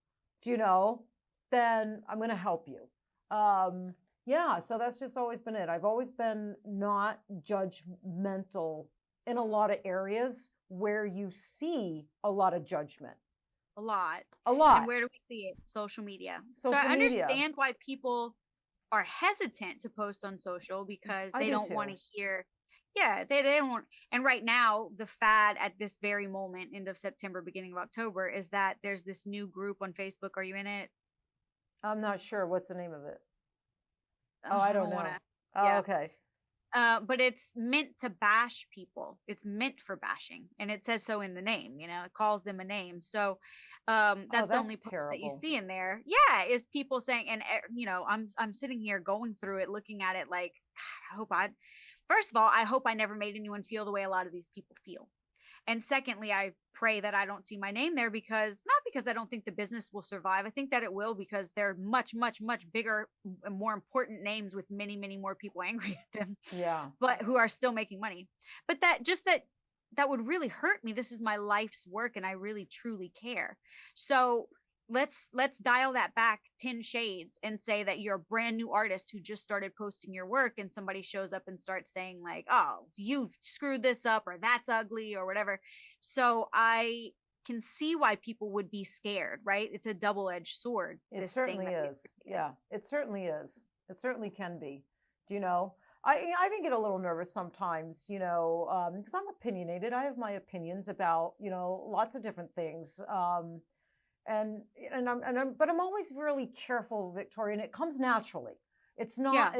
you know, then I'm going to help you. So that's just always been it. I've always been not judgmental in a lot of areas where you see a lot of judgment. A lot. And where do we see it? Social media. So I understand why people are hesitant to post on social, because they don't want to hear. Yeah, they don't want. And right now, the fad at this very moment, end of September, beginning of October, is that there's this new group on Facebook. Are you in it? I'm not sure. What's the name of it? I don't know. Okay. But it's meant to bash people. It's meant for bashing, and it says so in the name. You know, it calls them a name. So that's the only post that you see in there. Yeah, is people saying, and you know, I'm sitting here going through it, looking at it like, first of all, I hope I never made anyone feel the way a lot of these people feel. And secondly, I pray that I don't see my name there, not because I don't think the business will survive. I think that it will, because they're much, much, much bigger and more important names with many, many more people angry at them. Yeah. But who are still making money. But that would really hurt me. This is my life's work, and I really, truly care. So let's dial that back 10 shades and say that you're a brand new artist who just started posting your work, and somebody shows up and starts saying like, oh, you screwed this up, or that's ugly, or whatever. So I can see why people would be scared, right? It's a double-edged sword. It certainly is. Yeah, it certainly is. It certainly can be. Do you know? I even get a little nervous sometimes, you know, because I'm opinionated. I have my opinions about, you know, lots of different things. But I'm always really careful, Victoria, and it comes naturally. It's not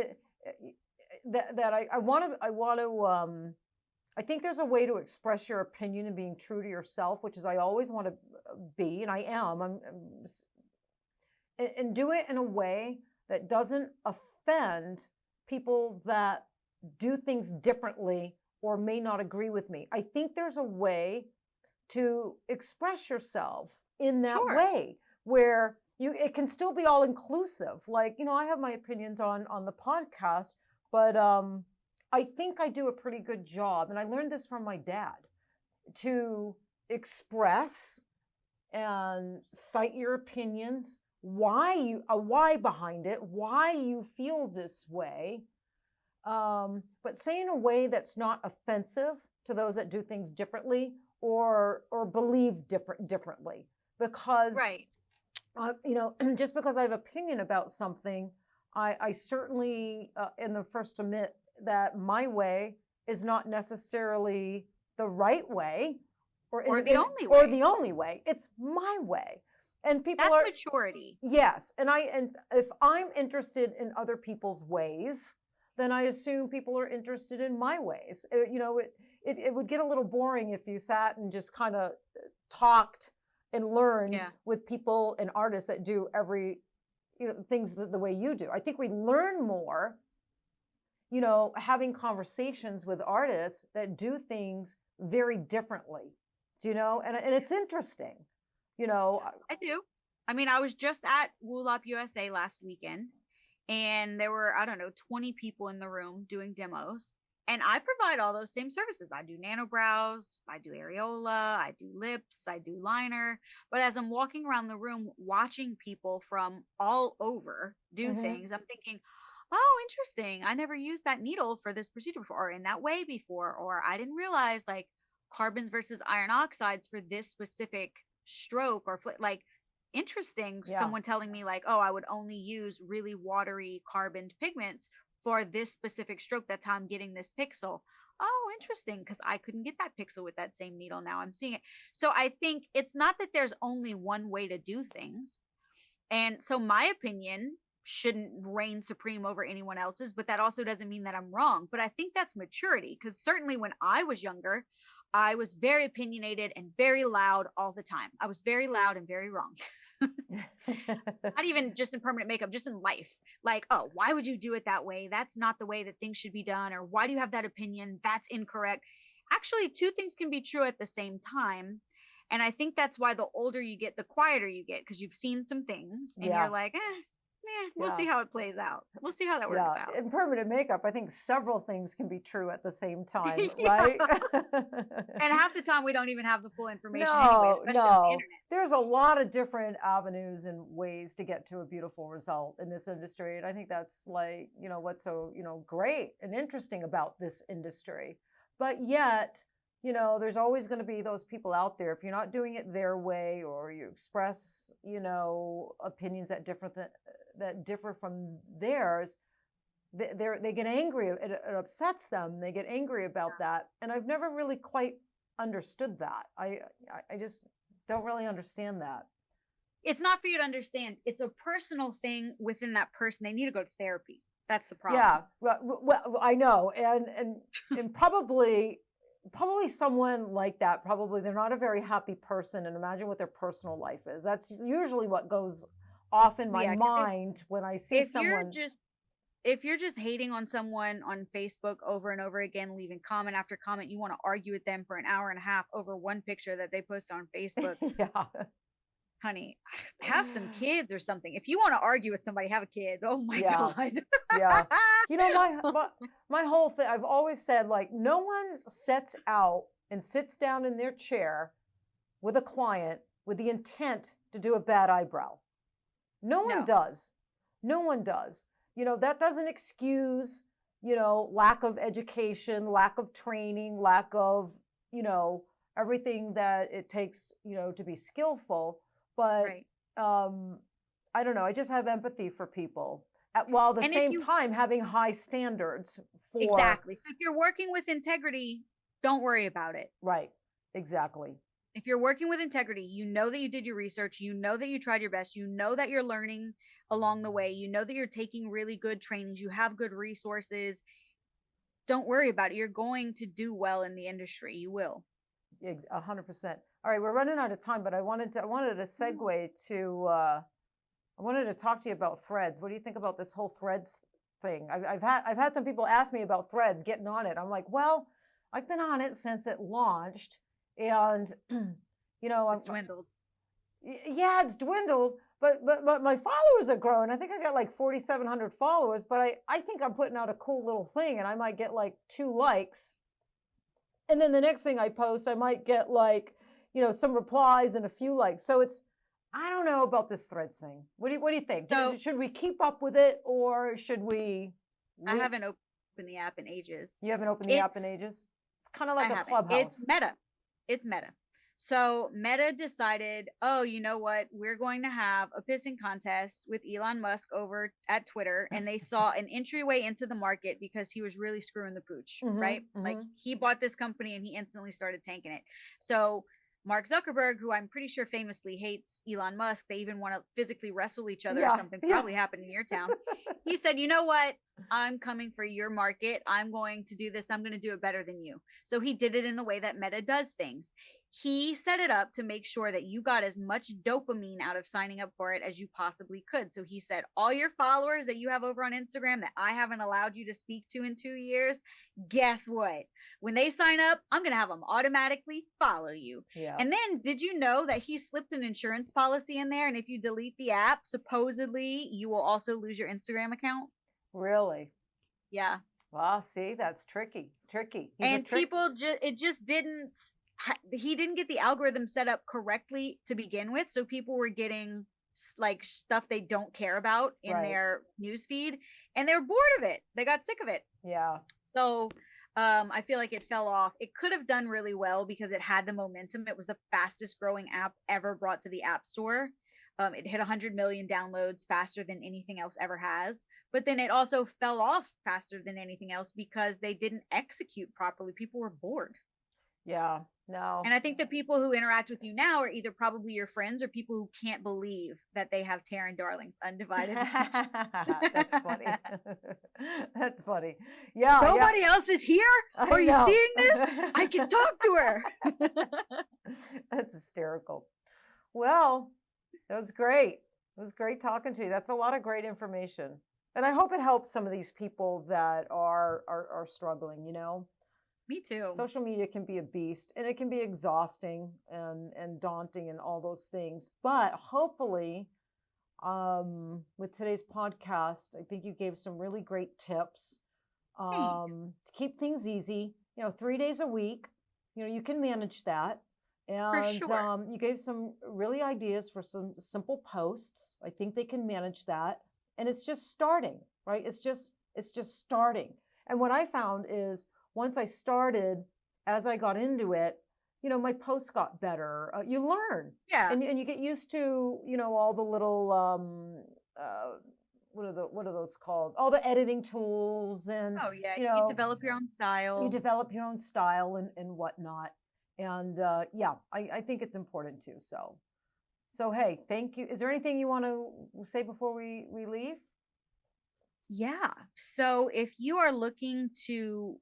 I think there's a way to express your opinion and being true to yourself, which is I always want to be, and I am. And do it in a way that doesn't offend people that do things differently or may not agree with me. I think there's a way to express yourself in that way where it can still be all inclusive. Like, you know, I have my opinions on the podcast, but I think I do a pretty good job. And I learned this from my dad, to express and cite your opinions a why behind it, why you feel this way, but say in a way that's not offensive to those that do things differently or believe differently. Because, right. you know, just because I have opinion about something, I certainly am the first to admit that my way is not necessarily the right way, or the only way. or the only way. It's my way. And people That's are maturity. Yes, and if I'm interested in other people's ways, then I assume people are interested in my ways. You know, it would get a little boring if you sat and just kind of talked and learned with people and artists that do things the way you do. I think we learn more, you know, having conversations with artists that do things very differently. Do you know? And it's interesting. You know, I do. I mean, I was just at Woolop USA last weekend, and there were, I don't know, 20 people in the room doing demos. And I provide all those same services. I do nano brows, I do areola, I do lips, I do liner. But as I'm walking around the room watching people from all over do things, I'm thinking, oh, interesting. I never used that needle for this procedure before, or in that way before, or I didn't realize like carbons versus iron oxides for this specific stroke or like interesting. Someone telling me like, oh, I would only use really watery carboned pigments for this specific stroke. That's how I'm getting this pixel. Oh, interesting, because I couldn't get that pixel with that same needle. Now I'm seeing it. So I think it's not that there's only one way to do things. And so my opinion shouldn't reign supreme over anyone else's, but that also doesn't mean that I'm wrong. But I think that's maturity, because certainly when I was younger, I was very opinionated and very loud all the time. I was very loud and very wrong. Not even just in permanent makeup, just in life. Like, oh, why would you do it that way? That's not the way that things should be done. Or why do you have that opinion? That's incorrect. Actually, two things can be true at the same time. And I think that's why the older you get, the quieter you get, because you've seen some things and you're like, we'll see how it plays out. We'll see how that works out. In permanent makeup, I think several things can be true at the same time, right? And half the time we don't even have the full information anyway, especially on the internet. There's a lot of different avenues and ways to get to a beautiful result in this industry. And I think that's like, you know, what's so, you know, great and interesting about this industry. But yet, you know, there's always going to be those people out there. If you're not doing it their way, or you express, you know, opinions that differ from theirs, they get angry. It upsets them. They get angry about that. And I've never really quite understood that. I just don't really understand that. It's not for you to understand. It's a personal thing within that person. They need to go to therapy. That's the problem. Yeah, well, I know, and probably someone like that, probably they're not a very happy person, and imagine what their personal life is. That's usually what goes off in my mind when I see someone. If you're just hating on someone on Facebook over and over again, leaving comment after comment, you want to argue with them for an hour and a half over one picture that they post on Facebook. Honey, have some kids or something. If you want to argue with somebody, have a kid. Oh my God. Yeah. You know, my whole thing, I've always said, like, no one sets out and sits down in their chair with a client with the intent to do a bad eyebrow. No one does. No one does. You know, that doesn't excuse, you know, lack of education, lack of training, lack of, you know, everything that it takes, you know, to be skillful. But I don't know. I just have empathy for people, while at the same time having high standards for. Exactly. So if you're working with integrity, don't worry about it. Right. Exactly. If you're working with integrity, you know that you did your research, you know that you tried your best, you know that you're learning along the way, you know that you're taking really good trainings, you have good resources. Don't worry about it. You're going to do well in the industry. You will. 100%. All right, we're running out of time, but I wanted to segue to I wanted to talk to you about threads. What do you think about this whole threads thing? I've had some people ask me about threads, getting on it. I'm like, well, I've been on it since it launched, and you know, it's dwindled. Yeah, it's dwindled, but my followers are growing. I think I got like 4,700 followers, but I think I'm putting out a cool little thing, and I might get like 2 likes. And then the next thing I post, I might get like, you know, some replies and a few likes. So I don't know about this Threads thing. What do you think? So, Should we keep up with it, or should we? I haven't opened the app in ages. You haven't opened the app in ages? It's kind of like a Clubhouse. It's Meta. It's Meta. So Meta decided, oh, you know what? We're going to have a pissing contest with Elon Musk over at Twitter. And they saw an entryway into the market because he was really screwing the pooch, right? Like he bought this company and he instantly started tanking it. So Mark Zuckerberg, who I'm pretty sure famously hates Elon Musk, they even want to physically wrestle each other or something, probably happened in your town. He said, you know what? I'm coming for your market. I'm going to do this. I'm going to do it better than you. So he did it in the way that Meta does things. He set it up to make sure that you got as much dopamine out of signing up for it as you possibly could. So he said, all your followers that you have over on Instagram that I haven't allowed you to speak to in 2 years, guess what? When they sign up, I'm going to have them automatically follow you. Yeah. And then did you know that he slipped an insurance policy in there? And if you delete the app, supposedly you will also lose your Instagram account. Really? Yeah. Well, see, that's tricky. And people he didn't get the algorithm set up correctly to begin with. So people were getting like stuff they don't care about in their newsfeed, and they were bored of it. They got sick of it. Yeah. So I feel like it fell off. It could have done really well because it had the momentum. It was the fastest growing app ever brought to the App Store. It hit 100 million downloads faster than anything else ever has. But then it also fell off faster than anything else because they didn't execute properly. People were bored. Yeah, no. And I think the people who interact with you now are either probably your friends or people who can't believe that they have Teryn Darling's undivided attention. That's funny. That's funny. Yeah. Nobody else is here? Are you seeing this? I can talk to her. That's hysterical. Well, that was great. It was great talking to you. That's a lot of great information. And I hope it helps some of these people that are struggling, you know? Me too. Social media can be a beast, and it can be exhausting and daunting and all those things. But hopefully, with today's podcast, I think you gave some really great tips to keep things easy. You know, 3 days a week, you know, you can manage that. And you gave some really ideas for some simple posts. I think they can manage that. And it's just starting, right? It's just starting. And what I found is once I started, as I got into it, you know, my posts got better. You learn. Yeah. And you get used to, you know, all the little, what are those called? All the editing tools and, you know, you develop your own style. You develop your own style and whatnot. And I think it's important too. So, hey, thank you. Is there anything you want to say before we leave? Yeah. So if you are looking to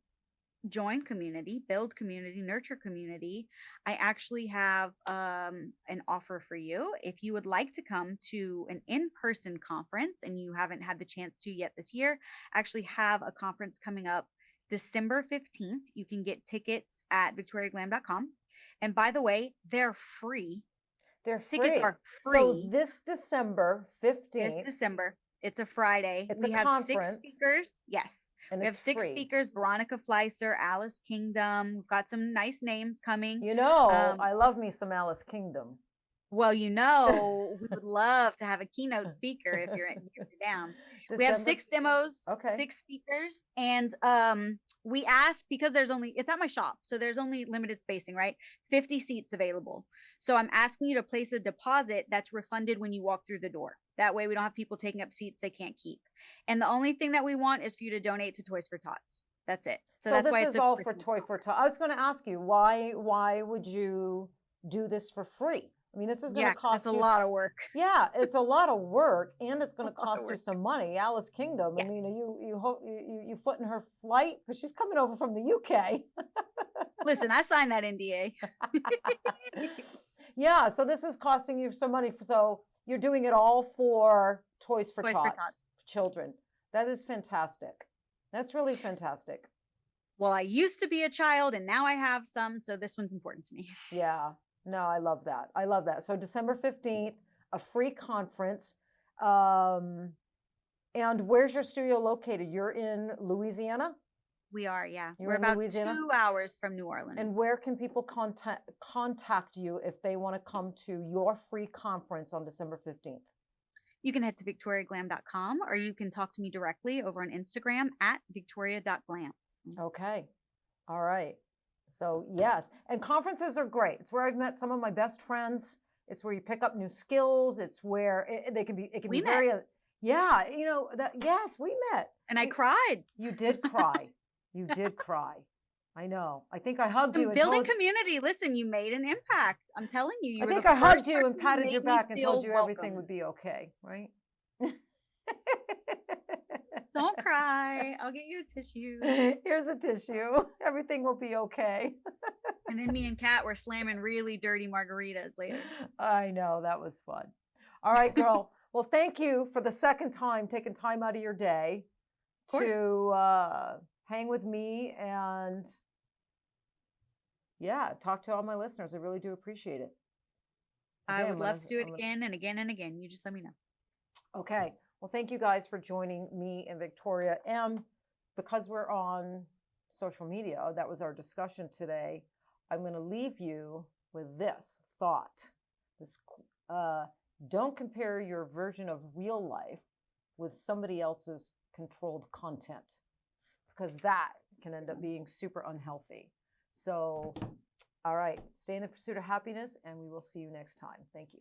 join community, build community, nurture community, I actually have an offer for you. If you would like to come to an in-person conference and you haven't had the chance to yet this year, I actually have a conference coming up December 15th. You can get tickets at victoriaglam.com. And by the way, they're free. Tickets are free. So this December 15th. This December. It's a Friday. We have conference. 6 speakers. Yes. And we have 6 free. speakers, Veronica Fleiser, Alice Kingdom. We've got some nice names coming. You know, I love me some Alice Kingdom. Well, you know, we would love to have a keynote speaker if you're down. We have 6 demos, 6 speakers. And we ask, because it's at my shop, so there's only limited spacing, right? 50 seats available. So I'm asking you to place a deposit that's refunded when you walk through the door. That way we don't have people taking up seats they can't keep. And the only thing that we want is for you to donate to Toys for Tots. That's it. So that's this is all for Toy for Tots. I was going to ask you, why would you do this for free? I mean, this is going to cost you a lot of work. Yeah, it's a lot of work, and it's going to cost you some money. Alice Kingdom. Yes. I mean, you foot in her flight because she's coming over from the UK. Listen, I signed that NDA. Yeah, so this is costing you some money. So you're doing it all for Toys for Tots for children. That is fantastic. That's really fantastic. Well, I used to be a child, and now I have some, so this one's important to me. Yeah. No, I love that. I love that. So December 15th, a free conference. And where's your studio located? You're in Louisiana? We are, yeah. You're We're in about Louisiana? 2 hours from New Orleans. And where can people contact you if they want to come to your free conference on December 15th? You can head to victoriaglam.com, or you can talk to me directly over on Instagram at victoria.glam. Okay. All right. So yes, and conferences are great. It's where I've met some of my best friends. It's where you pick up new skills. It's where it can be very, yeah, you know, yes, we met. And I cried. You did cry. You did cry. I know. I think I hugged you. Building community. Listen, you made an impact. I'm telling you. I think I hugged you and patted your back and told you everything would be okay, right? Don't cry. I'll get you a tissue. Here's a tissue. Everything will be okay. And then me and Kat were slamming really dirty margaritas later. I know. That was fun. All right, girl. Well, thank you for the second time, taking time out of your day to hang with me and, yeah, talk to all my listeners. I really do appreciate it. I would love to do it again and again and again. You just let me know. Okay. Well, thank you guys for joining me and Victoria. And because we're on social media, that was our discussion today, I'm going to leave you with this thought. Don't compare your version of real life with somebody else's controlled content, because that can end up being super unhealthy. So, all right, stay in the pursuit of happiness, and we will see you next time. Thank you.